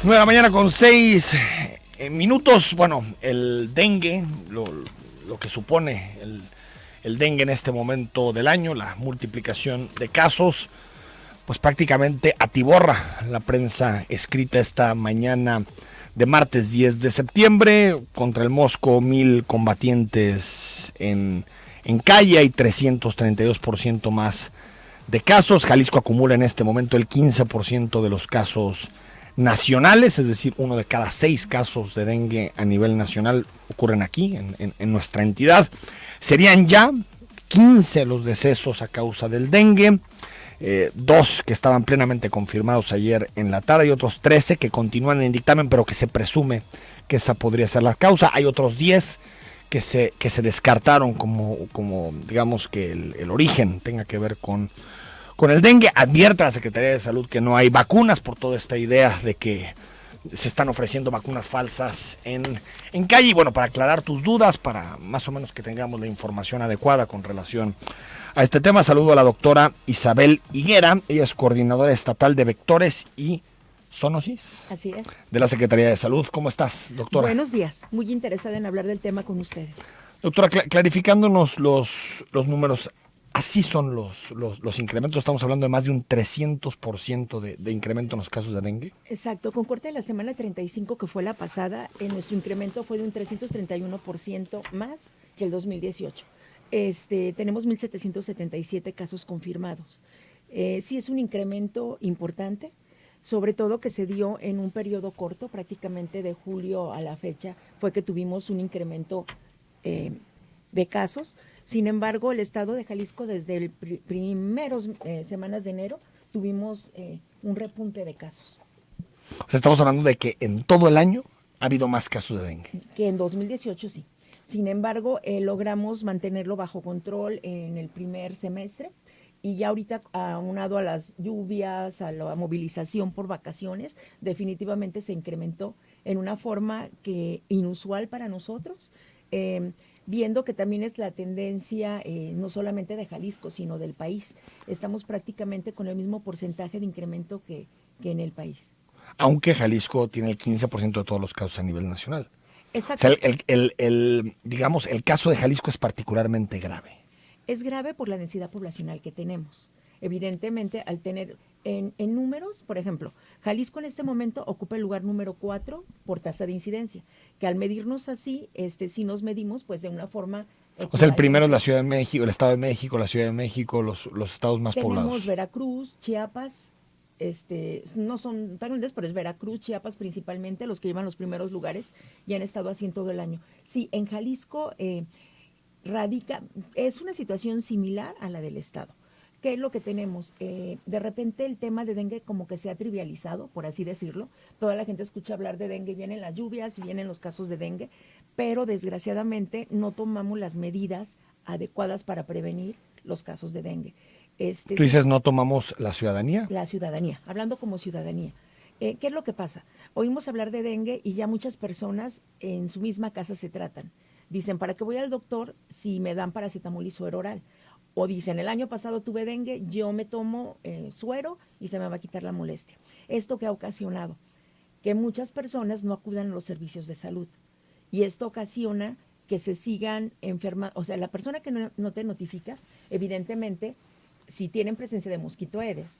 9 de la mañana con 6 minutos. Bueno, el dengue, lo que supone el dengue en este momento del año, la multiplicación de casos, pues prácticamente atiborra la prensa escrita esta mañana de martes 10 de septiembre. Contra el mosco, 1,000 combatientes en calle y 332% más de casos. Jalisco acumula en este momento el 15% de los casos nacionales, es decir, 1 de cada 6 casos de dengue a nivel nacional ocurren aquí, en nuestra entidad. Serían ya 15 los decesos a causa del dengue, 2 que estaban plenamente confirmados ayer en la tarde y otros 13 que continúan en dictamen, pero que se presume que esa podría ser la causa. Hay otros 10 que se descartaron como digamos que el origen tenga que ver con el dengue. Advierte a la Secretaría de Salud que no hay vacunas por toda esta idea de que se están ofreciendo vacunas falsas en calle. Y bueno, para aclarar tus dudas, para más o menos que tengamos la información adecuada con relación a este tema, saludo a la doctora Isabel Higuera. Ella es coordinadora estatal de vectores y zoonosis. Así es. De la Secretaría de Salud. ¿Cómo estás, doctora? Buenos días. Muy interesada en hablar del tema con ustedes. Doctora, clarificándonos los números. Así son los incrementos. Estamos hablando de más de un 300% de incremento en los casos de dengue. Exacto. Con corte de la semana 35, que fue la pasada, nuestro incremento fue de un 331% más que el 2018. Tenemos 1,777 casos confirmados. Sí es un incremento importante, sobre todo que se dio en un periodo corto, prácticamente de julio a la fecha, fue que tuvimos un incremento de casos. Sin embargo, el estado de Jalisco desde el primeros semanas de enero tuvimos un repunte de casos. O sea, estamos hablando de que en todo el año ha habido más casos de dengue. Que en 2018 sí. Sin embargo, logramos mantenerlo bajo control en el primer semestre y ya ahorita, aunado a las lluvias, a la movilización por vacaciones, definitivamente se incrementó en una forma que inusual para nosotros. Viendo que también es la tendencia no solamente de Jalisco, sino del país. Estamos prácticamente con el mismo porcentaje de incremento que en el país. Aunque Jalisco tiene el 15% de todos los casos a nivel nacional. Exacto. O sea, digamos, el caso de Jalisco es particularmente grave. Es grave por la densidad poblacional que tenemos. Evidentemente, al tener en números, por ejemplo, Jalisco en este momento ocupa el lugar número 4 por tasa de incidencia, que al medirnos así, si nos medimos pues de una forma O sea, el primero es la Ciudad de México, el Estado de México, la Ciudad de México, los estados más poblados. Tenemos Veracruz, Chiapas, no son tan grandes, pero es Veracruz, Chiapas principalmente, los que llevan los primeros lugares y han estado así en todo el año. Sí, en Jalisco es una situación similar a la del estado. ¿Qué es lo que tenemos? De repente el tema de dengue como que se ha trivializado, por así decirlo. Toda la gente escucha hablar de dengue, vienen las lluvias, vienen los casos de dengue, pero desgraciadamente no tomamos las medidas adecuadas para prevenir los casos de dengue. ¿Tú dices no tomamos la ciudadanía? La ciudadanía, hablando como ciudadanía. ¿Qué es lo que pasa? Oímos hablar de dengue y ya muchas personas en su misma casa se tratan. Dicen, ¿para qué voy al doctor si me dan paracetamol y suero oral? O dicen, el año pasado tuve dengue, yo me tomo suero y se me va a quitar la molestia. Esto que ha ocasionado que muchas personas no acudan a los servicios de salud. Y esto ocasiona que se sigan enfermando. O sea, la persona que no te notifica, evidentemente, si tienen presencia de mosquito Aedes,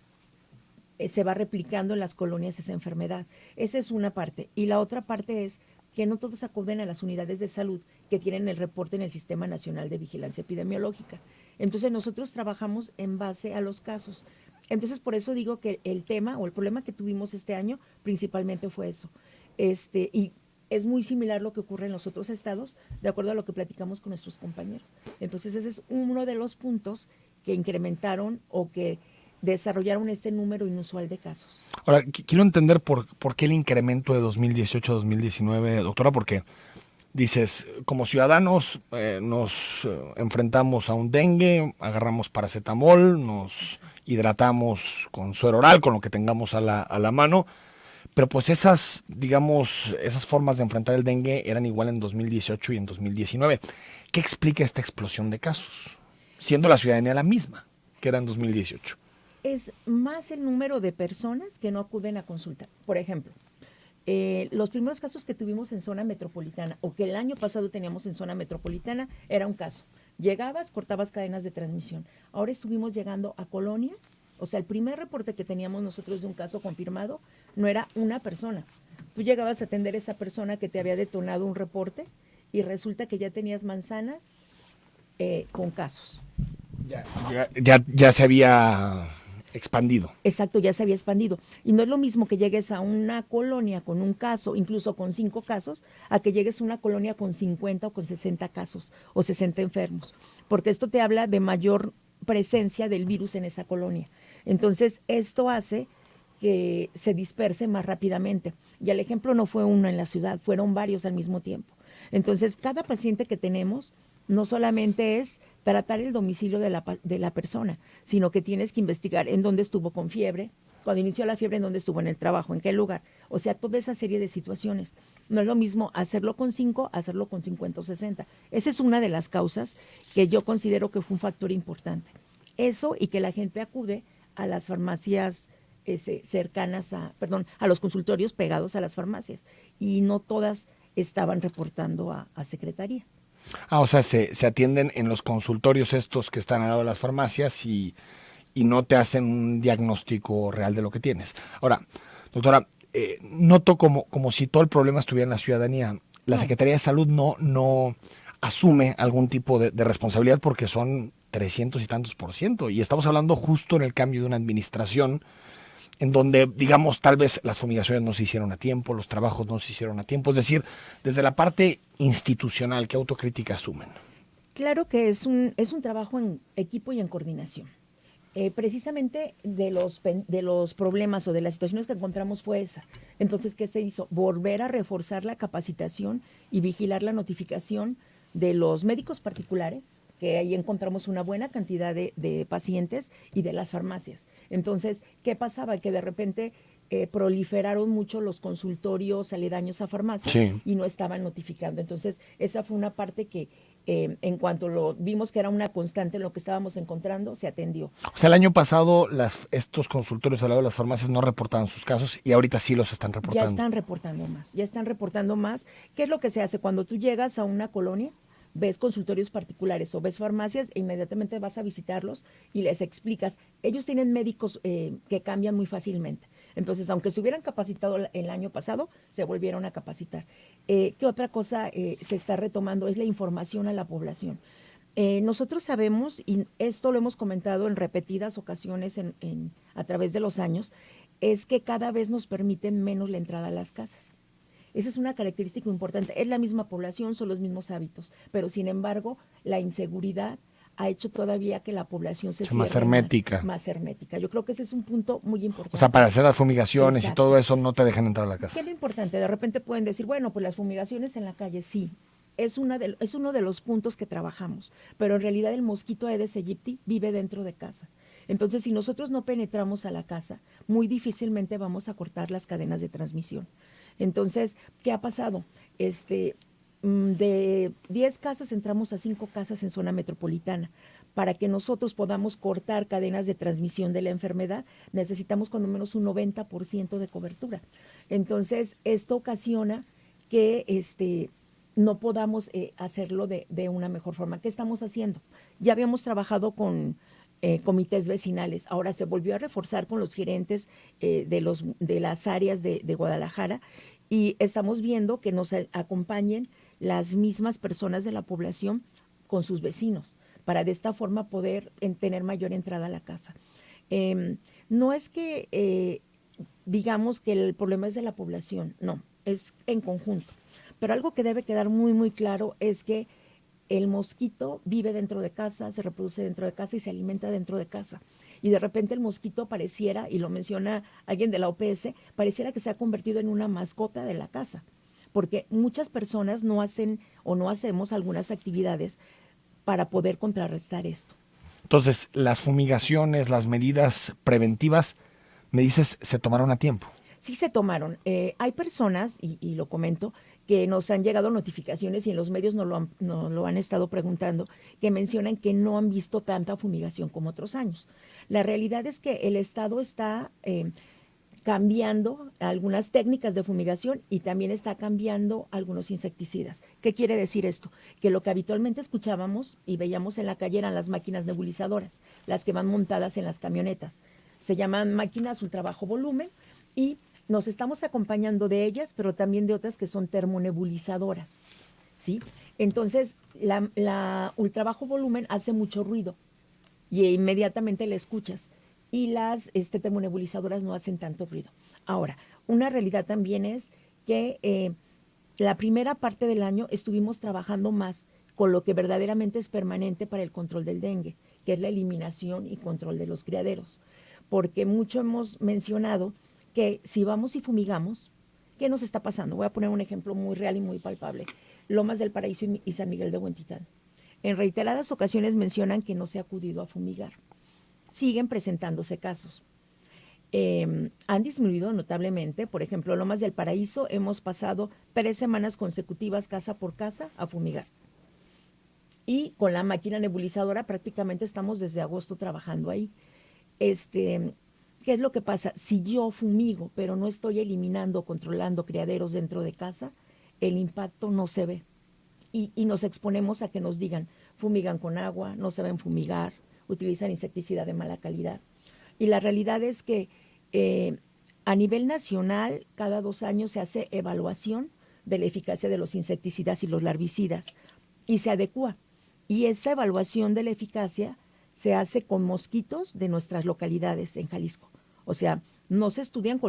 se va replicando en las colonias esa enfermedad. Esa es una parte. Y la otra parte es que no todos acuden a las unidades de salud que tienen el reporte en el Sistema Nacional de Vigilancia Epidemiológica. Entonces nosotros trabajamos en base a los casos. Entonces por eso digo que el tema o el problema que tuvimos este año principalmente fue eso. Y es muy similar lo que ocurre en los otros estados, de acuerdo a lo que platicamos con nuestros compañeros. Entonces ese es uno de los puntos que incrementaron o que desarrollaron este número inusual de casos. Ahora, quiero entender por qué el incremento de 2018 a 2019, doctora, porque dices, como ciudadanos nos enfrentamos a un dengue, agarramos paracetamol, nos hidratamos con suero oral, con lo que tengamos a la mano, pero pues esas formas de enfrentar el dengue eran igual en 2018 y en 2019. ¿Qué explica esta explosión de casos? Siendo la ciudadanía la misma que era en 2018. Es más el número de personas que no acuden a consulta. Por ejemplo, Los primeros casos que tuvimos en zona metropolitana, o que el año pasado teníamos en zona metropolitana, era un caso. Llegabas, cortabas cadenas de transmisión. Ahora estuvimos llegando a colonias. O sea, el primer reporte que teníamos nosotros de un caso confirmado no era una persona. Tú llegabas a atender a esa persona que te había detonado un reporte y resulta que ya tenías manzanas con casos. Ya se había expandido. Exacto, ya se había expandido. Y no es lo mismo que llegues a una colonia con un caso, incluso con 5 casos, a que llegues a una colonia con 50 o con 60 casos o 60 enfermos. Porque esto te habla de mayor presencia del virus en esa colonia. Entonces, esto hace que se disperse más rápidamente. Y el ejemplo no fue uno en la ciudad, fueron varios al mismo tiempo. Entonces, cada paciente que tenemos no solamente es tratar el domicilio de la persona, sino que tienes que investigar en dónde estuvo con fiebre, cuando inició la fiebre, en dónde estuvo en el trabajo, en qué lugar. O sea, toda esa serie de situaciones. No es lo mismo hacerlo con 5, hacerlo con 50 o 60. Esa es una de las causas que yo considero que fue un factor importante. Eso y que la gente acude a las farmacias cercanas a los consultorios pegados a las farmacias. Y no todas estaban reportando a secretaría. O sea, se atienden en los consultorios estos que están al lado de las farmacias y no te hacen un diagnóstico real de lo que tienes. Ahora, doctora, noto como si todo el problema estuviera en la ciudadanía. La No. Secretaría de Salud no asume algún tipo de responsabilidad porque son 300 y tantos %. Y estamos hablando justo en el cambio de una administración en donde, digamos, tal vez las fumigaciones no se hicieron a tiempo, los trabajos no se hicieron a tiempo. Es decir, desde la parte institucional, ¿qué autocrítica asumen? Claro que es un trabajo en equipo y en coordinación. Precisamente de los problemas o de las situaciones que encontramos fue esa. Entonces, ¿qué se hizo? Volver a reforzar la capacitación y vigilar la notificación de los médicos particulares, que ahí encontramos una buena cantidad de pacientes, y de las farmacias. Entonces, ¿qué pasaba? Que de repente proliferaron mucho los consultorios aledaños a farmacias Sí. y no estaban notificando. Entonces, esa fue una parte que en cuanto lo vimos que era una constante en lo que estábamos encontrando, se atendió. O sea, el año pasado estos consultorios al lado de las farmacias no reportaban sus casos y ahorita sí los están Ya reportando. están reportando más, ya están reportando más. ¿Qué es lo que se hace cuando tú llegas a una colonia? Ves consultorios particulares o ves farmacias e inmediatamente vas a visitarlos y les explicas. Ellos tienen médicos que cambian muy fácilmente. Entonces, aunque se hubieran capacitado el año pasado, se volvieron a capacitar. ¿Qué otra cosa se está retomando? Es la información a la población. Nosotros sabemos, y esto lo hemos comentado en repetidas ocasiones a través de los años, es que cada vez nos permiten menos la entrada a las casas. Esa es una característica importante. Es la misma población, son los mismos hábitos, pero sin embargo, la inseguridad ha hecho todavía que la población se Es más cierre hermética. más hermética. Yo creo que ese es un punto muy importante. O sea, para hacer las fumigaciones y todo Exacto. eso no te dejan entrar a la ¿Qué es casa. lo importante? De repente pueden decir, bueno, pues las fumigaciones en la calle, sí. Es uno de los puntos que trabajamos, pero en realidad el mosquito Aedes aegypti vive dentro de casa. Entonces, si nosotros no penetramos a la casa, muy difícilmente vamos a cortar las cadenas de transmisión. Entonces, ¿qué ha pasado? De 10 casas entramos a 5 casas en zona metropolitana. Para que nosotros podamos cortar cadenas de transmisión de la enfermedad, necesitamos cuando menos un 90% de cobertura. Entonces, esto ocasiona que no podamos hacerlo de una mejor forma. ¿Qué estamos haciendo? Ya habíamos trabajado con comités vecinales, ahora se volvió a reforzar con los gerentes de las áreas de Guadalajara, y estamos viendo que nos acompañen las mismas personas de la población con sus vecinos, para de esta forma poder tener mayor entrada a la casa. No es que digamos que el problema es de la población, no, es en conjunto. Pero algo que debe quedar muy, muy claro es que el mosquito vive dentro de casa, se reproduce dentro de casa y se alimenta dentro de casa. Y de repente el mosquito pareciera, y lo menciona alguien de la OPS, pareciera que se ha convertido en una mascota de la casa, porque muchas personas no hacen o no hacemos algunas actividades para poder contrarrestar esto. Entonces, las fumigaciones, las medidas preventivas, me dices, se tomaron a tiempo. Sí se tomaron. Hay personas, y lo comento, que nos han llegado notificaciones y en los medios no lo han estado preguntando, que mencionan que no han visto tanta fumigación como otros años. La realidad es que el Estado está cambiando algunas técnicas de fumigación y también está cambiando algunos insecticidas. ¿Qué quiere decir esto? Que lo que habitualmente escuchábamos y veíamos en la calle eran las máquinas nebulizadoras, las que van montadas en las camionetas. Se llaman máquinas ultra bajo volumen y nos estamos acompañando de ellas, pero también de otras que son termonebulizadoras, ¿sí? Entonces, la ultra bajo volumen hace mucho ruido y inmediatamente la escuchas. Y las termonebulizadoras no hacen tanto ruido. Ahora, una realidad también es que la primera parte del año estuvimos trabajando más con lo que verdaderamente es permanente para el control del dengue, que es la eliminación y control de los criaderos. Porque mucho hemos mencionado que si vamos y fumigamos, ¿qué nos está pasando? Voy a poner un ejemplo muy real y muy palpable. Lomas del Paraíso y San Miguel de Huentitán. En reiteradas ocasiones mencionan que no se ha acudido a fumigar. Siguen presentándose casos. Han disminuido notablemente. Por ejemplo, Lomas del Paraíso hemos pasado 3 semanas consecutivas casa por casa a fumigar. Y con la máquina nebulizadora prácticamente estamos desde agosto trabajando ahí. ¿Qué es lo que pasa? Si yo fumigo, pero no estoy eliminando, controlando criaderos dentro de casa, el impacto no se ve. Y nos exponemos a que nos digan, fumigan con agua, no saben fumigar, utilizan insecticida de mala calidad. Y la realidad es que a nivel nacional, cada 2 años se hace evaluación de la eficacia de los insecticidas y los larvicidas y se adecúa. Y esa evaluación de la eficacia se hace con mosquitos de nuestras localidades en Jalisco. O sea, no se estudian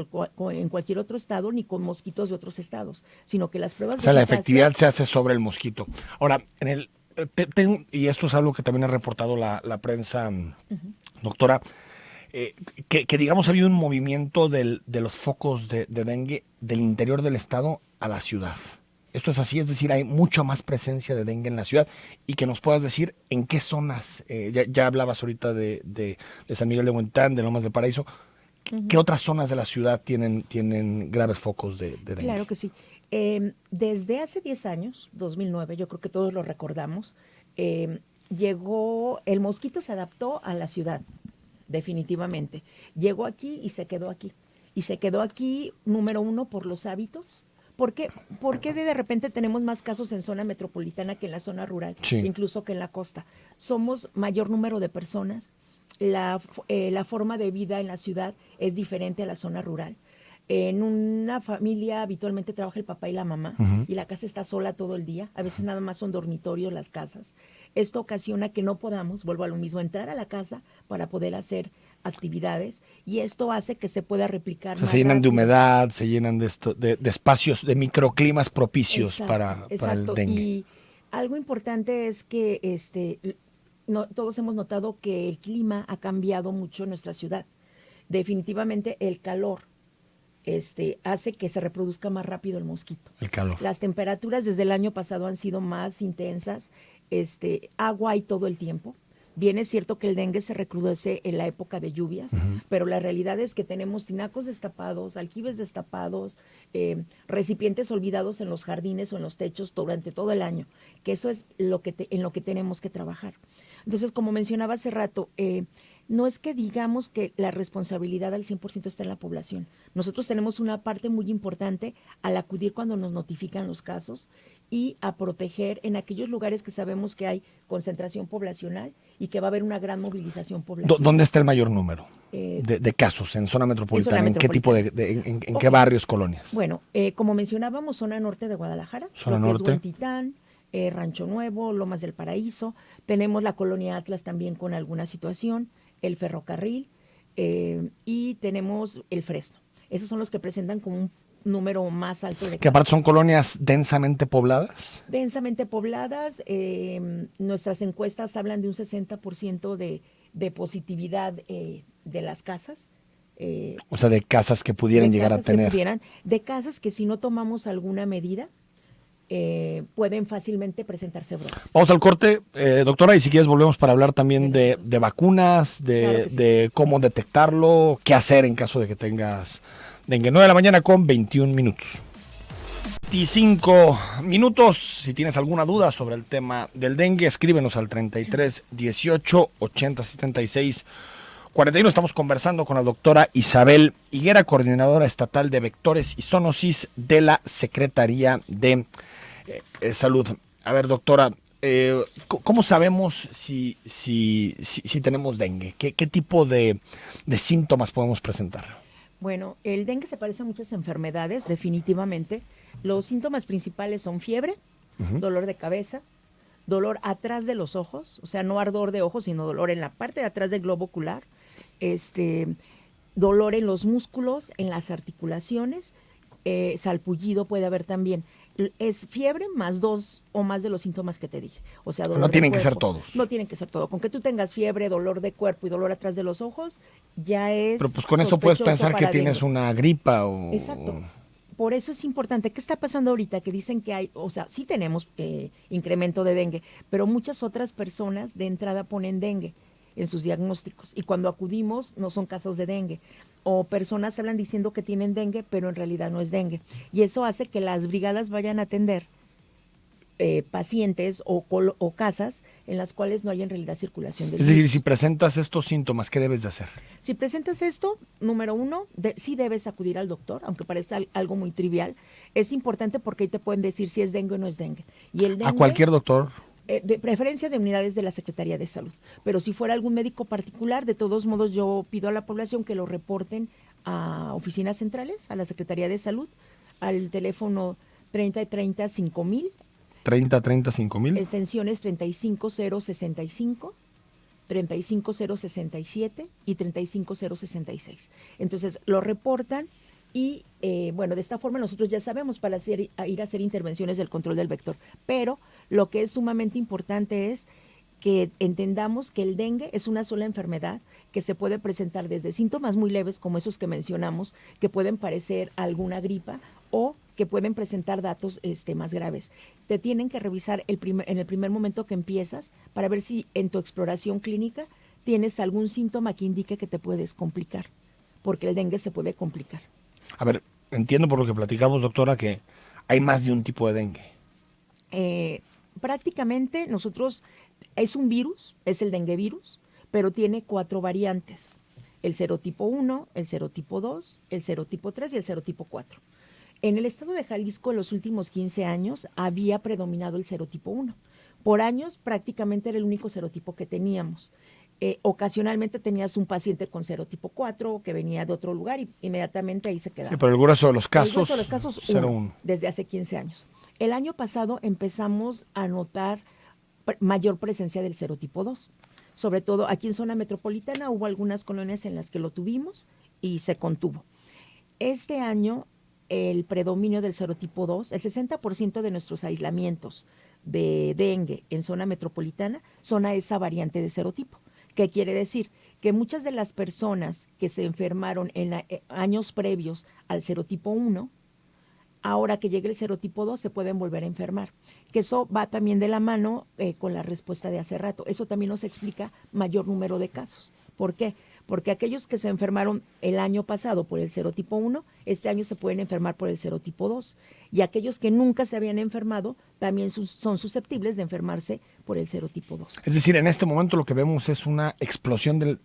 en cualquier otro estado ni con mosquitos de otros estados, sino que las pruebas de eficacia... la efectividad se hace sobre el mosquito. Ahora, y esto es algo que también ha reportado la prensa, doctora, que digamos había un movimiento de los focos de dengue del interior del estado a la ciudad. Esto es así, es decir, hay mucha más presencia de dengue en la ciudad y que nos puedas decir en qué zonas, ya hablabas ahorita de San Miguel de Huentitán, de Lomas del Paraíso, ¿qué otras zonas de la ciudad tienen graves focos de dengue? Claro que sí. Desde hace 10 años, 2009, yo creo que todos lo recordamos, el mosquito se adaptó a la ciudad, definitivamente. Llegó aquí y se quedó aquí. Y se quedó aquí, número 1, por los hábitos. ¿Por qué de repente tenemos más casos en zona metropolitana que en la zona rural, sí, incluso que en la costa? Somos mayor número de personas, la forma de vida en la ciudad es diferente a la zona rural. En una familia habitualmente trabaja el papá y la mamá y la casa está sola todo el día. A veces nada más son dormitorios las casas. Esto ocasiona que no podamos, vuelvo a lo mismo, entrar a la casa para poder hacer actividades y esto hace que se pueda replicar. O sea, se llenan de humedad, se llenan de espacios, de microclimas propicios para el dengue. Y algo importante es que todos hemos notado que el clima ha cambiado mucho en nuestra ciudad. Definitivamente el calor hace que se reproduzca más rápido el mosquito. El calor. Las temperaturas desde el año pasado han sido más intensas. Agua hay todo el tiempo. Bien es cierto que el dengue se recrudece en la época de lluvias, pero la realidad es que tenemos tinacos destapados, aljibes destapados, recipientes olvidados en los jardines o en los techos durante todo el año, que eso es en lo que tenemos que trabajar. Entonces, como mencionaba hace rato, no es que digamos que la responsabilidad al 100% está en la población. Nosotros tenemos una parte muy importante al acudir cuando nos notifican los casos y a proteger en aquellos lugares que sabemos que hay concentración poblacional y que va a haber una gran movilización poblacional. ¿Dónde está el mayor número de casos en zona metropolitana? ¿En qué tipo en qué barrios, colonias? Bueno, como mencionábamos, zona norte de Guadalajara, zona norte, Huentitán, Rancho Nuevo, Lomas del Paraíso. Tenemos la colonia Atlas también con alguna situación, el Ferrocarril y tenemos el Fresno. Esos son los que presentan como un número más alto de casos. ¿Que aparte son colonias densamente pobladas? Densamente pobladas. Nuestras encuestas hablan de un 60% de positividad de las casas. O sea, de casas que pudieran llegar a tener. De casas que si no tomamos alguna medida, pueden fácilmente presentarse brotes. Vamos al corte, doctora, y si quieres volvemos para hablar también de vacunas, claro sí, de cómo detectarlo, qué hacer en caso de que tengas dengue. 9 de la mañana con 21 minutos. 25 minutos. Si tienes alguna duda sobre el tema del dengue, escríbenos al 33 18 80 76 41 estamos conversando con la doctora Isabel Higuera, coordinadora estatal de vectores y zoonosis de la Secretaría de Salud. A ver, doctora, ¿cómo sabemos si tenemos dengue? ¿Qué tipo de síntomas podemos presentar? Bueno, el dengue se parece a muchas enfermedades, definitivamente. Los síntomas principales son fiebre, dolor de cabeza, dolor atrás de los ojos, o sea, no ardor de ojos, sino dolor en la parte de atrás del globo ocular, dolor en los músculos, en las articulaciones, salpullido puede haber también. Es fiebre más 2 o más de los síntomas que te dije. O sea, dolor no tienen de que cuerpo. ser todos. No tienen que ser todo. Con que tú tengas fiebre, dolor de cuerpo y dolor atrás de los ojos, ya es. Pero pues con eso puedes pensar que tienes dengue. una gripa o... Exacto. Por eso es importante. ¿Qué está pasando ahorita? Que dicen que hay, o sea, sí tenemos incremento de dengue, pero muchas otras personas de entrada ponen dengue en sus diagnósticos. Y cuando acudimos no son casos de dengue. O personas hablan diciendo que tienen dengue, pero en realidad no es dengue. Y eso hace que las brigadas vayan a atender pacientes o casas en las cuales no hay en realidad circulación del virus. Es decir, si presentas estos síntomas, ¿qué debes de hacer? Si presentas esto, número 1, sí debes acudir al doctor, aunque parezca algo muy trivial. Es importante porque ahí te pueden decir si es dengue o no es dengue. Y el dengue, ¿a cualquier doctor? De preferencia de unidades de la Secretaría de Salud. Pero si fuera algún médico particular, de todos modos yo pido a la población que lo reporten a oficinas centrales, a la Secretaría de Salud, al teléfono 3030 5000. 30-30-5000. Extensiones 35065, 35067 y 35066. Entonces lo reportan y bueno, de esta forma nosotros ya sabemos para ir a hacer intervenciones del control del vector. Pero lo que es sumamente importante es que entendamos que el dengue es una sola enfermedad que se puede presentar desde síntomas muy leves como esos que mencionamos, que pueden parecer alguna gripa o que pueden presentar datos más graves. Te tienen que revisar en el primer momento que empiezas para ver si en tu exploración clínica tienes algún síntoma que indique que te puedes complicar, porque el dengue se puede complicar. A ver, entiendo por lo que platicamos, doctora, que hay más de un tipo de dengue. Prácticamente nosotros, es un virus, es el dengue virus, pero tiene 4 variantes. El serotipo 1, el serotipo 2, el serotipo 3 y el serotipo 4. En el estado de Jalisco en los últimos 15 años había predominado el serotipo 1. Por años prácticamente era el único serotipo que teníamos. Ocasionalmente tenías un paciente con serotipo 4 que venía de otro lugar y inmediatamente ahí se quedaba. Sí, pero el grueso de los casos, el grueso de los casos 0-1. Desde hace 15 años. El año pasado empezamos a notar mayor presencia del serotipo 2. Sobre todo aquí en zona metropolitana hubo algunas colonias en las que lo tuvimos y se contuvo. Este año el predominio del serotipo 2, el 60% de nuestros aislamientos de dengue en zona metropolitana son a esa variante de serotipo. ¿Qué quiere decir? Que muchas de las personas que se enfermaron en años previos al serotipo 1, ahora que llegue el serotipo 2 se pueden volver a enfermar. Que eso va también de la mano con la respuesta de hace rato. Eso también nos explica mayor número de casos. ¿Por qué? Porque aquellos que se enfermaron el año pasado por el serotipo 1, este año se pueden enfermar por el serotipo 2. Y aquellos que nunca se habían enfermado también son susceptibles de enfermarse por el serotipo 2. Es decir, en este momento lo que vemos es una explosión del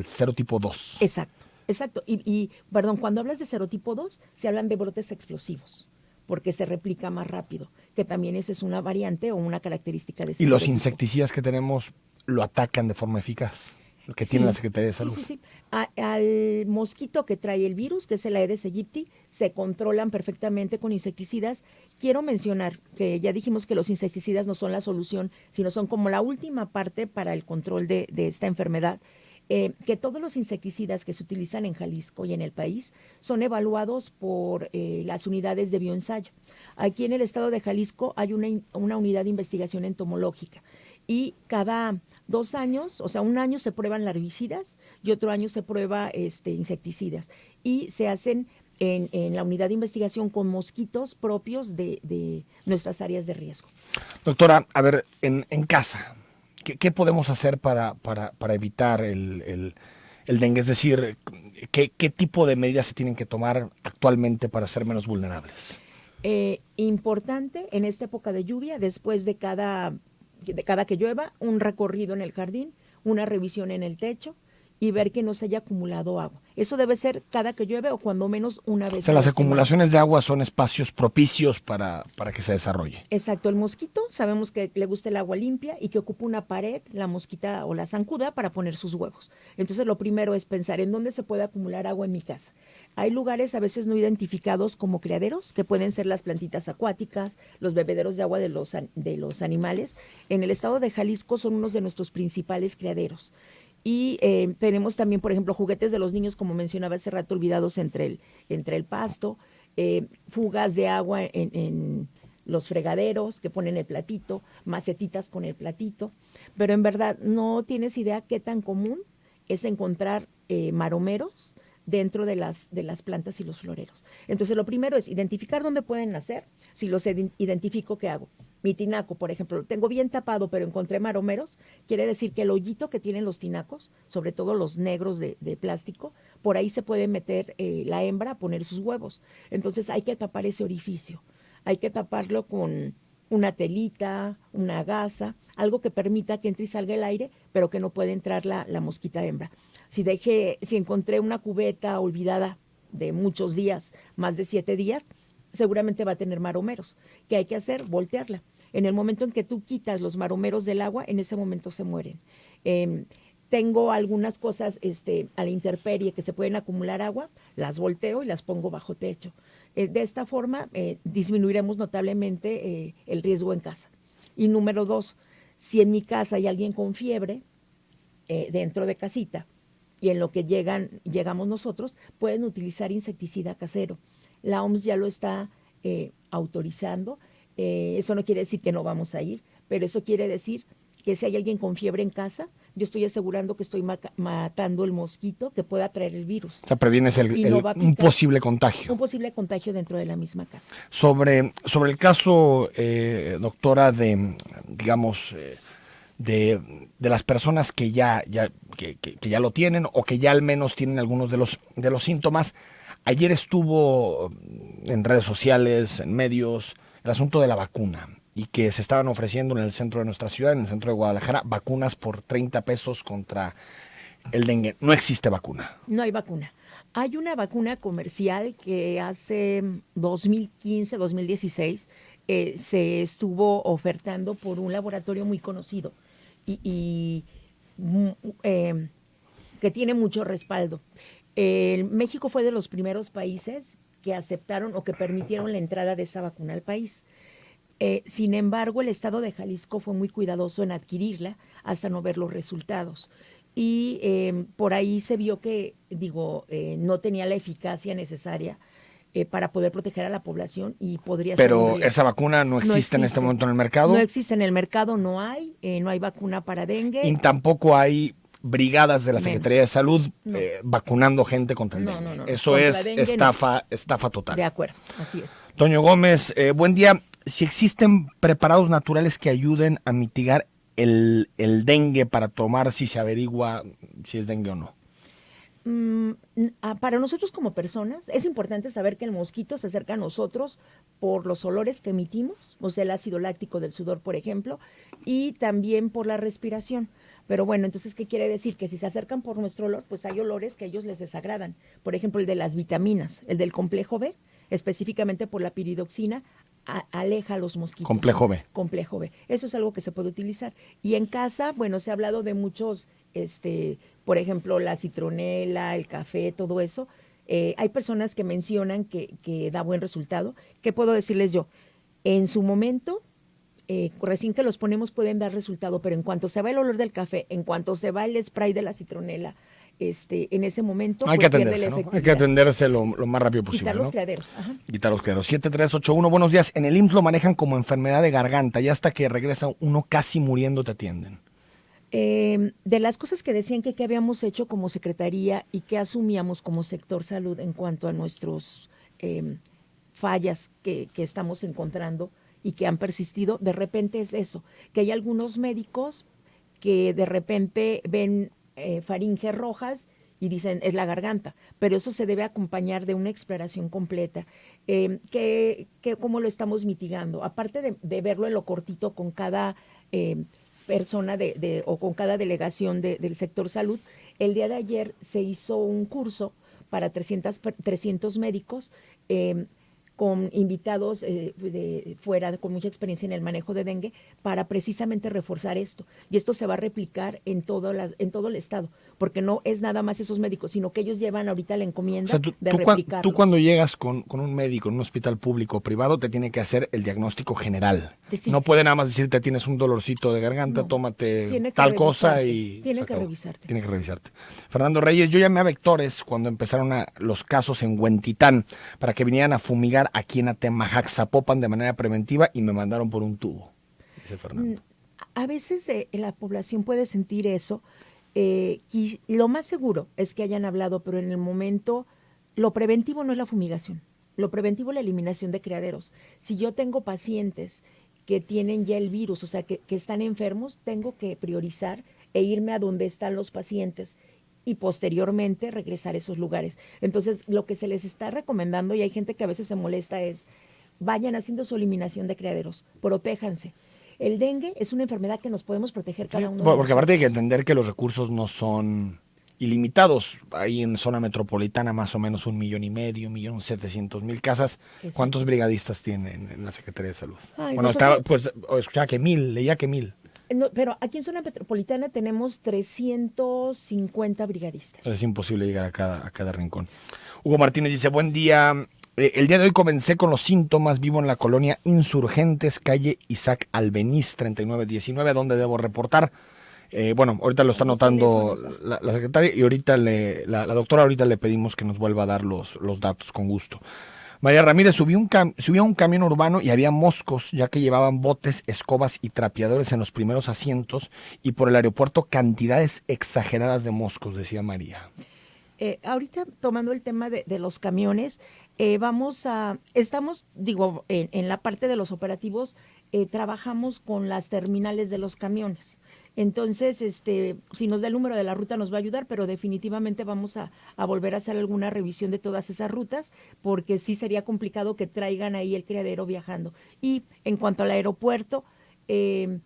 serotipo 2. Exacto. Y perdón, cuando hablas de serotipo 2, se hablan de brotes explosivos, porque se replica más rápido, que también esa es una variante o una característica de ese Y los serotipo. insecticidas que tenemos lo atacan de forma eficaz, lo que tiene la Secretaría de Salud. Sí. Al mosquito que trae el virus, que es el Aedes aegypti, se controlan perfectamente con insecticidas. Quiero mencionar que ya dijimos que los insecticidas no son la solución, sino son como la última parte para el control de esta enfermedad. Que todos los insecticidas que se utilizan en Jalisco y en el país son evaluados por las unidades de bioensayo. Aquí en el estado de Jalisco hay una unidad de investigación entomológica y cada 2 años, o sea, un año se prueban larvicidas y otro año se prueba insecticidas y se hacen en la unidad de investigación con mosquitos propios de nuestras áreas de riesgo. Doctora, a ver, en casa, ¿qué podemos hacer para evitar el dengue? Es decir, ¿qué tipo de medidas se tienen que tomar actualmente para ser menos vulnerables? Importante en esta época de lluvia, después de cada que llueva, un recorrido en el jardín, una revisión en el techo, y ver que no se haya acumulado agua. Eso debe ser cada que llueve o cuando menos una O vez sea, a la las semana. acumulaciones de agua son espacios propicios para que se desarrolle. Exacto, el mosquito, sabemos que le gusta el agua limpia y que ocupa una pared, la mosquita o la zancuda, para poner sus huevos. Entonces, lo primero es pensar en dónde se puede acumular agua en mi casa. Hay lugares a veces no identificados como criaderos, que pueden ser las plantitas acuáticas, los bebederos de agua de los animales. En el estado de Jalisco son unos de nuestros principales criaderos. Y tenemos también, por ejemplo, juguetes de los niños, como mencionaba hace rato, olvidados entre el pasto, fugas de agua en los fregaderos que ponen el platito, macetitas con el platito, pero en verdad no tienes idea qué tan común es encontrar maromeros dentro de las plantas y los floreros. Entonces, lo primero es identificar dónde pueden nacer. Si los identifico, ¿qué hago? Mi tinaco, por ejemplo, lo tengo bien tapado, pero encontré maromeros, quiere decir que el hoyito que tienen los tinacos, sobre todo los negros de plástico, por ahí se puede meter la hembra a poner sus huevos. Entonces hay que tapar ese orificio, hay que taparlo con una telita, una gasa, algo que permita que entre y salga el aire, pero que no puede entrar la mosquita hembra. Si encontré una cubeta olvidada de muchos días, más de 7 días, seguramente va a tener maromeros. ¿Qué hay que hacer? Voltearla. En el momento en que tú quitas los maromeros del agua, en ese momento se mueren. Tengo algunas cosas a la intemperie que se pueden acumular agua, las volteo y las pongo bajo techo. De esta forma disminuiremos notablemente el riesgo en casa. Y número 2, si en mi casa hay alguien con fiebre dentro de casita y en lo que llegamos nosotros, pueden utilizar insecticida casero. La OMS ya lo está autorizando. Eso no quiere decir que no vamos a ir, pero eso quiere decir que si hay alguien con fiebre en casa, yo estoy asegurando que estoy matando el mosquito que pueda traer el virus. O sea, previenes un posible contagio. Un posible contagio dentro de la misma casa. Sobre el caso, doctora, digamos, de las personas que ya lo tienen o que ya al menos tienen algunos de los síntomas. Ayer estuvo en redes sociales, en medios, el asunto de la vacuna y que se estaban ofreciendo en el centro de nuestra ciudad, en el centro de Guadalajara, vacunas por 30 pesos contra el dengue. No existe vacuna. No hay vacuna. Hay una vacuna comercial que hace 2015, 2016 se estuvo ofertando por un laboratorio muy conocido y que tiene mucho respaldo. México fue de los primeros países que aceptaron o que permitieron la entrada de esa vacuna al país. Sin embargo, el estado de Jalisco fue muy cuidadoso en adquirirla hasta no ver los resultados. Y por ahí se vio que, no tenía la eficacia necesaria para poder proteger a la población y podría ser. Pero esa vacuna no existe en este momento en el mercado. No existe en el mercado, no hay vacuna para dengue. Y tampoco hay brigadas de la Secretaría de Salud vacunando gente contra el dengue. No. Eso es estafa total. De acuerdo, así es. Toño Gómez, buen día. Si existen preparados naturales que ayuden a mitigar el dengue para tomar si se averigua si es dengue o no. Para nosotros como personas es importante saber que el mosquito se acerca a nosotros por los olores que emitimos, o sea, el ácido láctico del sudor, por ejemplo, y también por la respiración. Pero bueno, entonces, ¿qué quiere decir? Que si se acercan por nuestro olor, pues hay olores que a ellos les desagradan. Por ejemplo, el de las vitaminas, el del complejo B, específicamente por la piridoxina, aleja a los mosquitos. Complejo B. Complejo B. Eso es algo que se puede utilizar. Y en casa, bueno, se ha hablado de muchos, por ejemplo, la citronela, el café, todo eso. Hay personas que mencionan que da buen resultado. ¿Qué puedo decirles yo? En su momento, recién que los ponemos pueden dar resultado, pero en cuanto se va el olor del café, en cuanto se va el spray de la citronela, en ese momento hay que atenderse, ¿no? Hay que atenderse lo más rápido posible. Quitar los criaderos. Quitar los criaderos. 7381, buenos días. En el IMSS lo manejan como enfermedad de garganta y hasta que regresa uno casi muriendo te atienden. De las cosas que decían que habíamos hecho como secretaría y que asumíamos como sector salud en cuanto a nuestros fallas que estamos encontrando y que han persistido, de repente es eso, que hay algunos médicos que de repente ven faringes rojas y dicen es la garganta, pero eso se debe acompañar de una exploración completa. ¿Cómo lo estamos mitigando? Aparte de verlo en lo cortito con cada persona o con cada delegación del sector salud. El día de ayer se hizo un curso para 300 médicos, con invitados de fuera, con mucha experiencia en el manejo de dengue, para precisamente reforzar esto. Y esto se va a replicar en todo el estado, porque no es nada más esos médicos, sino que ellos llevan ahorita la encomienda de replicarlos. Tú cuando llegas con un médico en un hospital público o privado, te tiene que hacer el diagnóstico general. Sí. No puede nada más decirte, tienes un dolorcito de garganta, tómate tal cosa y... Tiene que revisarte. Tiene que revisarte. Fernando Reyes, yo llamé a Vectores cuando empezaron los casos en Huentitán para que vinieran a fumigar aquí en Atemajac, Zapopan, de manera preventiva, y me mandaron por un tubo, dice Fernando. A veces la población puede sentir eso, y lo más seguro es que hayan hablado, pero en el momento lo preventivo no es la fumigación, lo preventivo es la eliminación de criaderos. Si yo tengo pacientes que tienen ya el virus, o sea, que están enfermos, tengo que priorizar e irme a donde están los pacientes y posteriormente regresar a esos lugares. Entonces, lo que se les está recomendando, y hay gente que a veces se molesta, es vayan haciendo su eliminación de criaderos, protéjanse. El dengue es una enfermedad que nos podemos proteger cada uno de nosotros. Porque aparte hay que entender que los recursos no son ilimitados. Hay en zona metropolitana más o menos 1,5 millones, 1,700,000 casas. Exacto. ¿Cuántos brigadistas tienen en la Secretaría de Salud? Escuchaba que 1,000, leía que 1,000. No, pero aquí en zona metropolitana tenemos 350 brigadistas. Es imposible llegar a cada rincón. Hugo Martínez dice, buen día. El día de hoy comencé con los síntomas. Vivo en la colonia Insurgentes, calle Isaac Albeniz, 3919, donde debo reportar. Ahorita lo está anotando la secretaria y ahorita la doctora ahorita le pedimos que nos vuelva a dar los datos con gusto. María Ramírez subió a un camión urbano y había moscos, ya que llevaban botes, escobas y trapeadores en los primeros asientos, y por el aeropuerto cantidades exageradas de moscos, decía María. Ahorita tomando el tema de los camiones, estamos en la parte de los operativos, trabajamos con las terminales de los camiones. Entonces, si nos da el número de la ruta nos va a ayudar, pero definitivamente vamos a volver a hacer alguna revisión de todas esas rutas, porque sí sería complicado que traigan ahí el criadero viajando. Y en cuanto al aeropuerto, el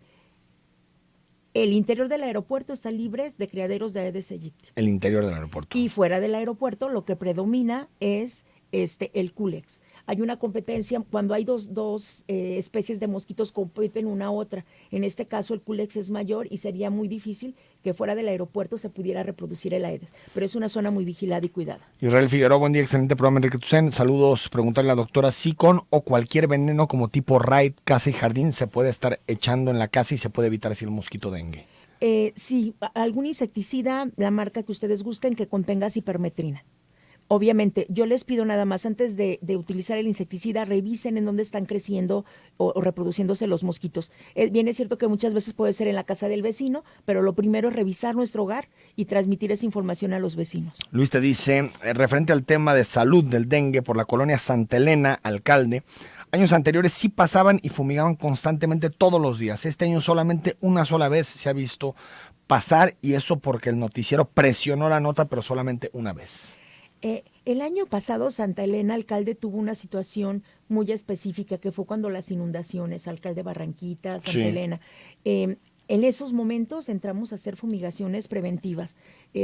interior del aeropuerto está libre de criaderos de Aedes aegypti. El interior del aeropuerto. Y fuera del aeropuerto lo que predomina es el Culex. Hay una competencia cuando hay dos especies de mosquitos compiten una a otra. En este caso el Culex es mayor y sería muy difícil que fuera del aeropuerto se pudiera reproducir el Aedes. Pero es una zona muy vigilada y cuidada. Israel Figueroa, buen día, excelente programa, Enrique Tucen. Saludos, preguntarle a la doctora si con o cualquier veneno como tipo Raid, casa y jardín se puede estar echando en la casa y se puede evitar así el mosquito dengue. Sí, algún insecticida, la marca que ustedes gusten, que contenga cipermetrina. Obviamente, yo les pido nada más, antes de utilizar el insecticida, revisen en dónde están creciendo o reproduciéndose los mosquitos. Bien es cierto que muchas veces puede ser en la casa del vecino, pero lo primero es revisar nuestro hogar y transmitir esa información a los vecinos. Luis te dice, referente al tema de salud del dengue por la colonia Santa Elena, alcalde, años anteriores sí pasaban y fumigaban constantemente todos los días. Este año solamente una sola vez se ha visto pasar, y eso porque el noticiero presionó la nota, pero solamente una vez. El año pasado Santa Elena, alcalde, tuvo una situación muy específica, que fue cuando las inundaciones, alcalde Barranquita, Santa Elena. En esos momentos entramos a hacer fumigaciones preventivas.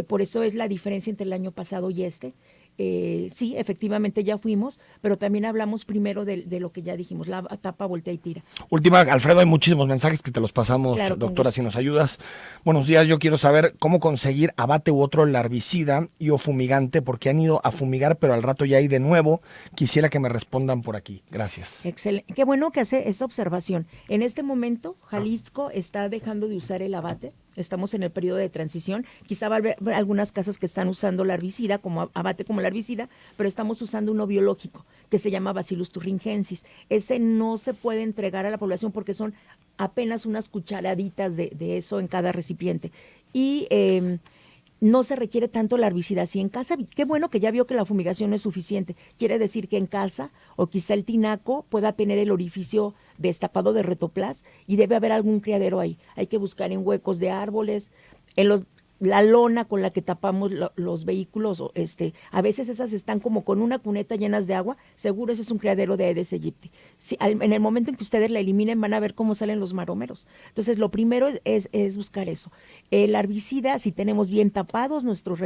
Por eso es la diferencia entre el año pasado y este. Sí, efectivamente ya fuimos, pero también hablamos primero de lo que ya dijimos, la tapa, voltea y tira. Última, Alfredo, hay muchísimos mensajes que te los pasamos, claro, doctora, si nos ayudas. Buenos días, yo quiero saber cómo conseguir abate u otro larvicida y o fumigante, porque han ido a fumigar, pero al rato ya hay de nuevo. Quisiera que me respondan por aquí. Gracias. Excelente. Qué bueno que hace esa observación. En este momento, Jalisco está dejando de usar el abate. Estamos en el periodo de transición. Quizá va a haber algunas casas que están usando la herbicida como abate como la herbicida, pero estamos usando uno biológico que se llama Bacillus thuringiensis. Ese no se puede entregar a la población porque son apenas unas cucharaditas de eso en cada recipiente. Y no se requiere tanto la herbicida. Si en casa, qué bueno que ya vio que la fumigación no es suficiente. Quiere decir que en casa, o quizá el tinaco pueda tener el orificio destapado de retoplas y debe haber algún criadero ahí. Hay que buscar en huecos de árboles, la lona con la que tapamos los vehículos, a veces esas están como con una cuneta llenas de agua, seguro ese es un criadero de Aedes aegypti. Si, en el momento en que ustedes la eliminen van a ver cómo salen los marómeros. Entonces lo primero es buscar eso. El herbicida, si tenemos bien tapados nuestros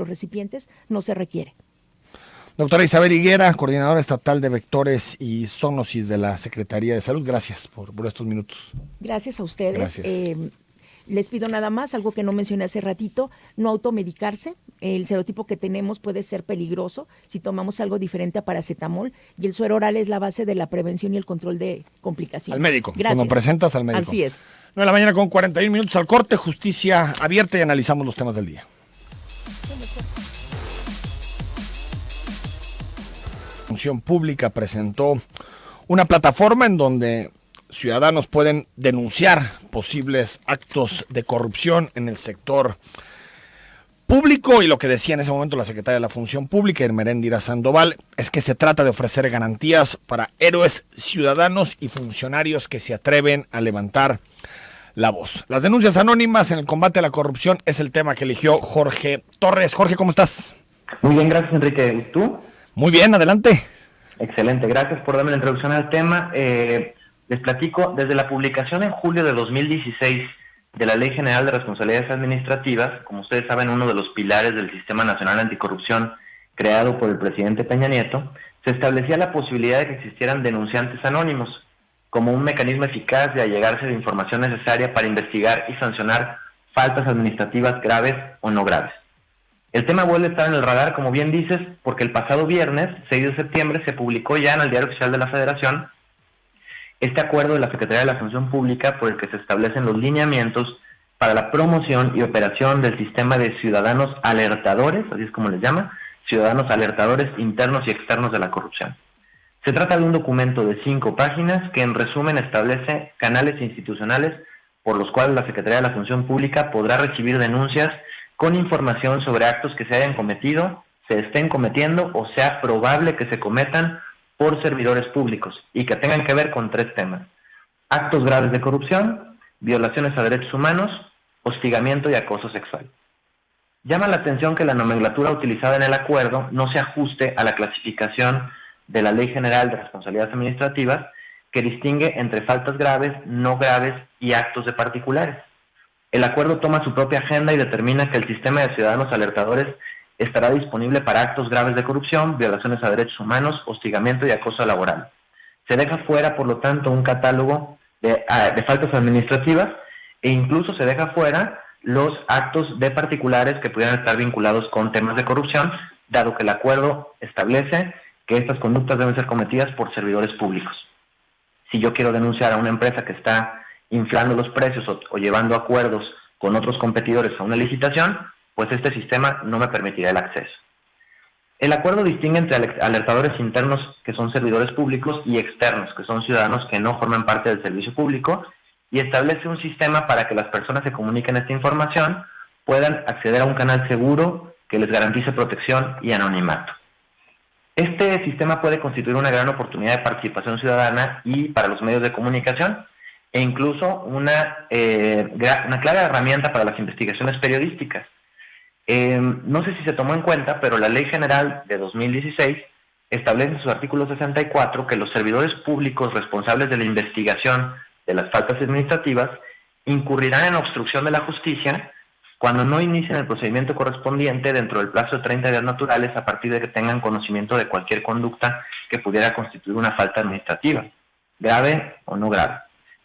recipientes, no se requiere. Doctora Isabel Higuera, coordinadora estatal de vectores y zoonosis de la Secretaría de Salud, gracias por estos minutos. Gracias a ustedes. Gracias. Les pido nada más, algo que no mencioné hace ratito, no automedicarse. El serotipo que tenemos puede ser peligroso si tomamos algo diferente a paracetamol, y el suero oral es la base de la prevención y el control de complicaciones. Al médico, gracias. cuando presentas al médico. Así es. 9 de la mañana con 41 minutos al corte, justicia abierta, y analizamos los temas del día. La Función Pública presentó una plataforma en donde ciudadanos pueden denunciar posibles actos de corrupción en el sector público, y lo que decía en ese momento la secretaria de la Función Pública, Ermeréndira Sandoval, es que se trata de ofrecer garantías para héroes ciudadanos y funcionarios que se atreven a levantar la voz. Las denuncias anónimas en el combate a la corrupción es el tema que eligió Jorge Torres. Jorge, ¿cómo estás? Muy bien, gracias, Enrique. ¿Y tú? Muy bien, adelante. Excelente, gracias por darme la introducción al tema. Les platico, desde la publicación en julio de 2016 de la Ley General de Responsabilidades Administrativas, como ustedes saben, uno de los pilares del Sistema Nacional Anticorrupción creado por el presidente Peña Nieto, se establecía la posibilidad de que existieran denunciantes anónimos como un mecanismo eficaz de allegarse de información necesaria para investigar y sancionar faltas administrativas graves o no graves. El tema vuelve a estar en el radar, como bien dices, porque el pasado viernes, 6 de septiembre, se publicó ya en el Diario Oficial de la Federación este acuerdo de la Secretaría de la Función Pública por el que se establecen los lineamientos para la promoción y operación del sistema de ciudadanos alertadores, así es como les llama, ciudadanos alertadores internos y externos de la corrupción. Se trata de un documento de 5 páginas que en resumen establece canales institucionales por los cuales la Secretaría de la Función Pública podrá recibir denuncias con información sobre actos que se hayan cometido, se estén cometiendo o sea probable que se cometan por servidores públicos y que tengan que ver con 3 temas: actos graves de corrupción, violaciones a derechos humanos, hostigamiento y acoso sexual. Llama la atención que la nomenclatura utilizada en el acuerdo no se ajuste a la clasificación de la Ley General de Responsabilidades Administrativas, que distingue entre faltas graves, no graves y actos de particulares. El acuerdo toma su propia agenda y determina que el sistema de ciudadanos alertadores estará disponible para actos graves de corrupción, violaciones a derechos humanos, hostigamiento y acoso laboral. Se deja fuera, por lo tanto, un catálogo de faltas administrativas, e incluso se deja fuera los actos de particulares que pudieran estar vinculados con temas de corrupción, dado que el acuerdo establece que estas conductas deben ser cometidas por servidores públicos. Si yo quiero denunciar a una empresa que está inflando los precios o llevando acuerdos con otros competidores a una licitación, pues este sistema no me permitirá el acceso. El acuerdo distingue entre alertadores internos, que son servidores públicos, y externos, que son ciudadanos que no forman parte del servicio público, y establece un sistema para que las personas que comuniquen esta información puedan acceder a un canal seguro que les garantice protección y anonimato. Este sistema puede constituir una gran oportunidad de participación ciudadana y para los medios de comunicación, e incluso una clara herramienta para las investigaciones periodísticas. No sé si se tomó en cuenta, pero la Ley General de 2016 establece en su artículo 64 que los servidores públicos responsables de la investigación de las faltas administrativas incurrirán en obstrucción de la justicia cuando no inicien el procedimiento correspondiente dentro del plazo de 30 días naturales a partir de que tengan conocimiento de cualquier conducta que pudiera constituir una falta administrativa, grave o no grave.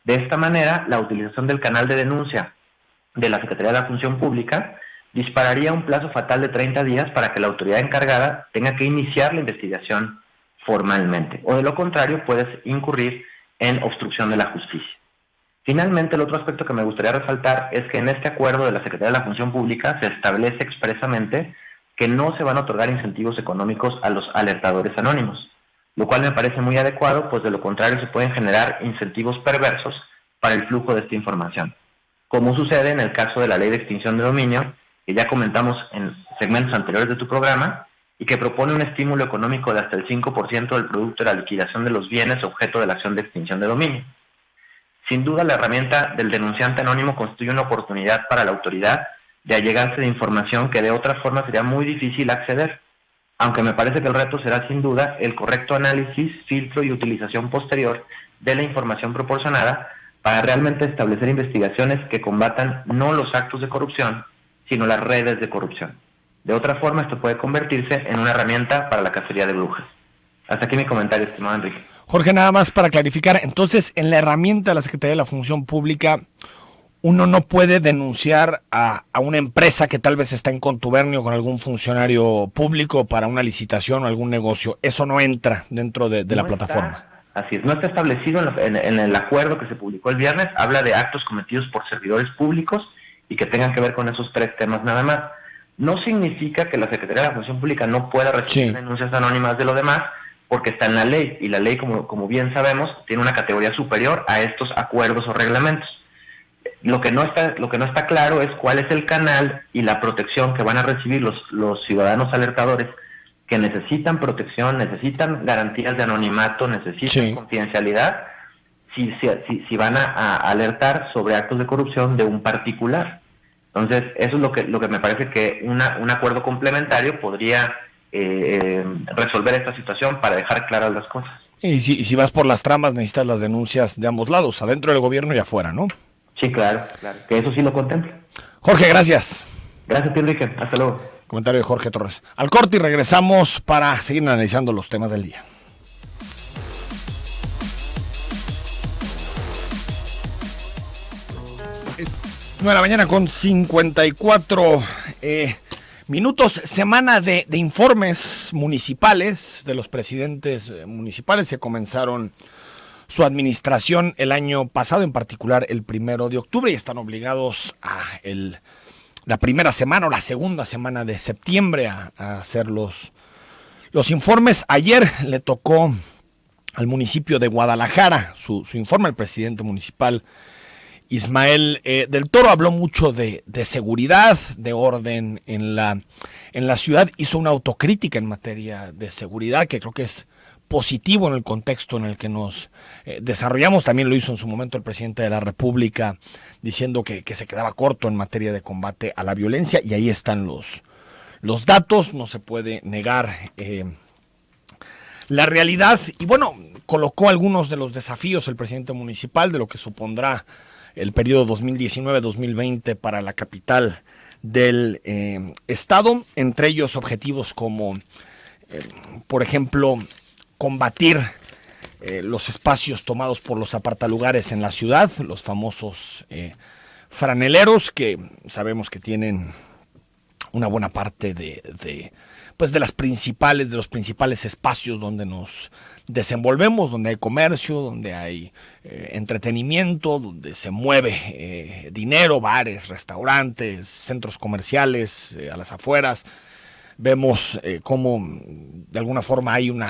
De esta manera, la utilización del canal de denuncia de la Secretaría de la Función Pública dispararía un plazo fatal de 30 días para que la autoridad encargada tenga que iniciar la investigación formalmente, o de lo contrario puedes incurrir en obstrucción de la justicia. Finalmente, el otro aspecto que me gustaría resaltar es que en este acuerdo de la Secretaría de la Función Pública se establece expresamente que no se van a otorgar incentivos económicos a los alertadores anónimos, lo cual me parece muy adecuado, pues de lo contrario se pueden generar incentivos perversos para el flujo de esta información, como sucede en el caso de la Ley de Extinción de Dominio, que ya comentamos en segmentos anteriores de tu programa, y que propone un estímulo económico de hasta el 5% del producto de la liquidación de los bienes objeto de la acción de extinción de dominio. Sin duda, la herramienta del denunciante anónimo constituye una oportunidad para la autoridad de allegarse de información que de otra forma sería muy difícil acceder. Aunque me parece que el reto será sin duda el correcto análisis, filtro y utilización posterior de la información proporcionada para realmente establecer investigaciones que combatan no los actos de corrupción, sino las redes de corrupción. De otra forma, esto puede convertirse en una herramienta para la cacería de brujas. Hasta aquí mi comentario, estimado Enrique. Jorge, nada más para clarificar, entonces en la herramienta de la Secretaría de la Función Pública, uno no puede denunciar a una empresa que tal vez está en contubernio con algún funcionario público para una licitación o algún negocio. Eso no entra dentro de la plataforma. Así es, no está establecido en el acuerdo que se publicó el viernes. Habla de actos cometidos por servidores públicos y que tengan que ver con esos 3 temas nada más. No significa que la Secretaría de la Función Pública no pueda recibir denuncias anónimas de lo demás, porque está en la ley, y la ley, como bien sabemos, tiene una categoría superior a estos acuerdos o reglamentos. Lo que no está claro es cuál es el canal y la protección que van a recibir los ciudadanos alertadores que necesitan protección, necesitan garantías de anonimato, necesitan confidencialidad, si van a alertar sobre actos de corrupción de un particular. Entonces, eso es lo que me parece que un acuerdo complementario podría resolver esta situación para dejar claras las cosas. Y si vas por las tramas, necesitas las denuncias de ambos lados, adentro del gobierno y afuera, ¿no? Sí, claro, que eso sí lo contempla. Jorge, gracias. Gracias, Enrique. Hasta luego. Comentario de Jorge Torres. Al corte y regresamos para seguir analizando los temas del día. 9 con 54 minutos. Semana de informes municipales de los presidentes municipales. Se comenzaron su administración el año pasado, en particular el 1 de octubre, y están obligados a la primera semana o la segunda semana de septiembre a hacer los informes. Ayer le tocó al municipio de Guadalajara su informe. El presidente municipal Ismael del Toro habló mucho de seguridad, de orden en la ciudad. Hizo una autocrítica en materia de seguridad que creo que es positivo en el contexto en el que nos desarrollamos. También lo hizo en su momento el presidente de la República, diciendo que se quedaba corto en materia de combate a la violencia, y ahí están los datos. No se puede negar la realidad. Y bueno, colocó algunos de los desafíos el presidente municipal de lo que supondrá el periodo 2019-2020 para la capital del estado, entre ellos objetivos como, por ejemplo, combatir los espacios tomados por los apartalugares en la ciudad, los famosos franeleros, que sabemos que tienen una buena parte de los principales espacios donde nos desenvolvemos, donde hay comercio, donde hay entretenimiento, donde se mueve dinero, bares, restaurantes, centros comerciales a las afueras. Vemos cómo de alguna forma hay un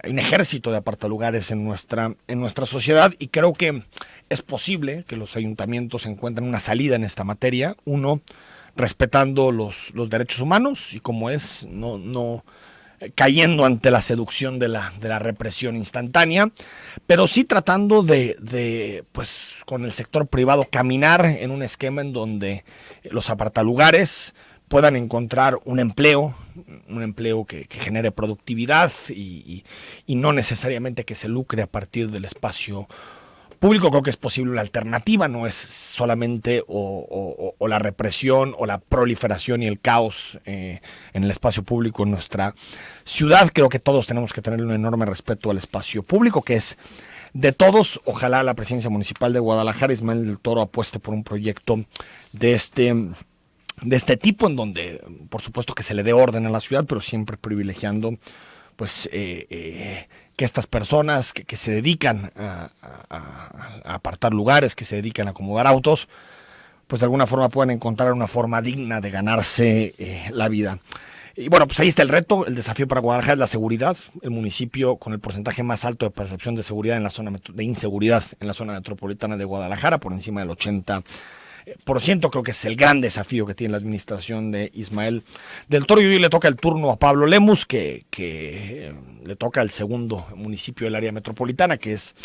ejército de apartalugares en nuestra sociedad, y creo que es posible que los ayuntamientos encuentren una salida en esta materia. Uno, respetando los derechos humanos, y como es, no cayendo ante la seducción de la represión instantánea, pero sí tratando de con el sector privado caminar en un esquema en donde los apartalugares puedan encontrar un empleo que genere productividad y no necesariamente que se lucre a partir del espacio público. Creo que es posible una alternativa, no es solamente o la represión o la proliferación y el caos en el espacio público en nuestra ciudad. Creo que todos tenemos que tener un enorme respeto al espacio público, que es de todos. Ojalá la presidencia municipal de Guadalajara, Ismael del Toro, apueste por un proyecto de este tipo, en donde por supuesto que se le dé orden a la ciudad, pero siempre privilegiando que estas personas que se dedican a apartar lugares, que se dedican a acomodar autos, pues de alguna forma puedan encontrar una forma digna de ganarse la vida. Y bueno, pues ahí está el reto. El desafío para Guadalajara es la seguridad. El municipio con el porcentaje más alto de percepción de seguridad en la zona de inseguridad en la zona metropolitana de Guadalajara, por encima del 80%. Creo que es el gran desafío que tiene la administración de Ismael del Toro. Y hoy le toca el turno a Pablo Lemus, que le toca el segundo municipio del área metropolitana, que es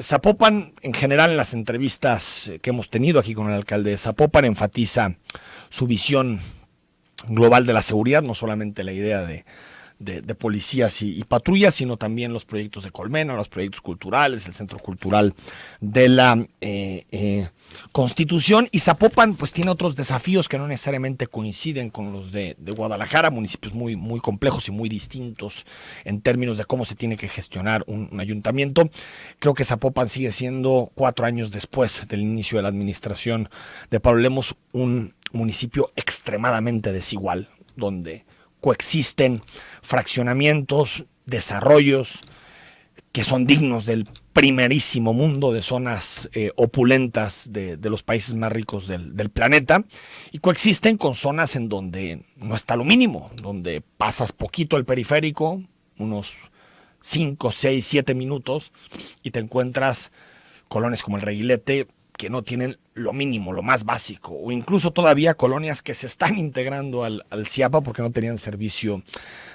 Zapopan, en general, en las entrevistas que hemos tenido aquí con el alcalde de Zapopan, enfatiza su visión global de la seguridad, no solamente la idea de policías y patrullas, sino también los proyectos de Colmena, los proyectos culturales, el centro cultural de la Constitución. Y Zapopan pues tiene otros desafíos que no necesariamente coinciden con los de Guadalajara, municipios muy, muy complejos y muy distintos en términos de cómo se tiene que gestionar un ayuntamiento. Creo que Zapopan sigue siendo, 4 años después del inicio de la administración de Pablo Lemos, un municipio extremadamente desigual, donde coexisten fraccionamientos, desarrollos que son dignos del primerísimo mundo, de zonas opulentas de los países más ricos del planeta, y coexisten con zonas en donde no está lo mínimo, donde pasas poquito el periférico, unos 5, 6, 7 minutos, y te encuentras colonias como el Reguilete, que no tienen lo mínimo, lo más básico, o incluso todavía colonias que se están integrando al CIAPA porque no tenían servicio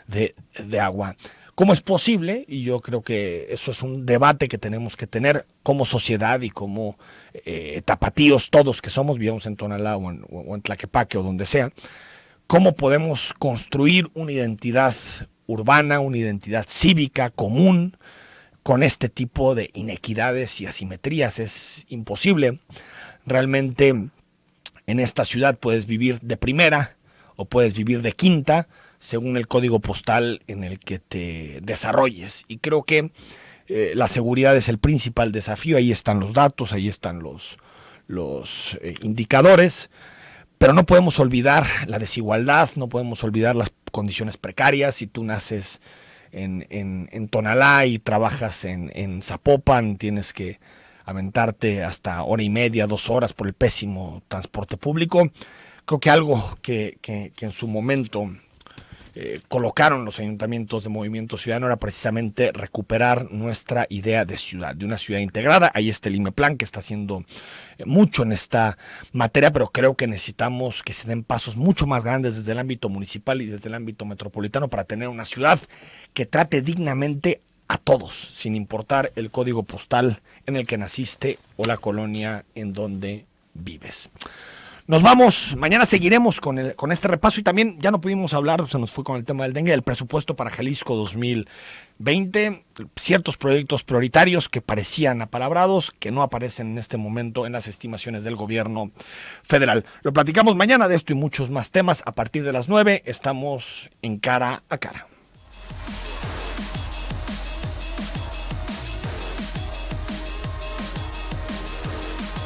de agua. ¿Cómo es posible? Y yo creo que eso es un debate que tenemos que tener como sociedad y como tapatíos todos que somos, vivimos en Tonalá o en Tlaquepaque o donde sea. ¿Cómo podemos construir una identidad urbana, una identidad cívica común, con este tipo de inequidades y asimetrías? Es imposible. Realmente en esta ciudad puedes vivir de primera o puedes vivir de quinta según el código postal en el que te desarrolles. Y creo que la seguridad es el principal desafío. Ahí están los datos, ahí están los indicadores, pero no podemos olvidar la desigualdad, no podemos olvidar las condiciones precarias. Si tú naces en Tonalá y trabajas en Zapopan, tienes que aventarte hasta 1:30, 2 horas por el pésimo transporte público. Creo que algo que en su momento colocaron los ayuntamientos de Movimiento Ciudadano era precisamente recuperar nuestra idea de ciudad, de una ciudad integrada. Ahí está el IMEPLAN, que está haciendo mucho en esta materia, pero creo que necesitamos que se den pasos mucho más grandes desde el ámbito municipal y desde el ámbito metropolitano para tener una ciudad que trate dignamente a todos, sin importar el código postal en el que naciste o la colonia en donde vives. Nos vamos, mañana seguiremos con este repaso, y también ya no pudimos hablar, se nos fue con el tema del dengue, el presupuesto para Jalisco 2020, ciertos proyectos prioritarios que parecían apalabrados, que no aparecen en este momento en las estimaciones del gobierno federal. Lo platicamos mañana de esto y muchos más temas a partir de las 9, estamos en Cara a Cara.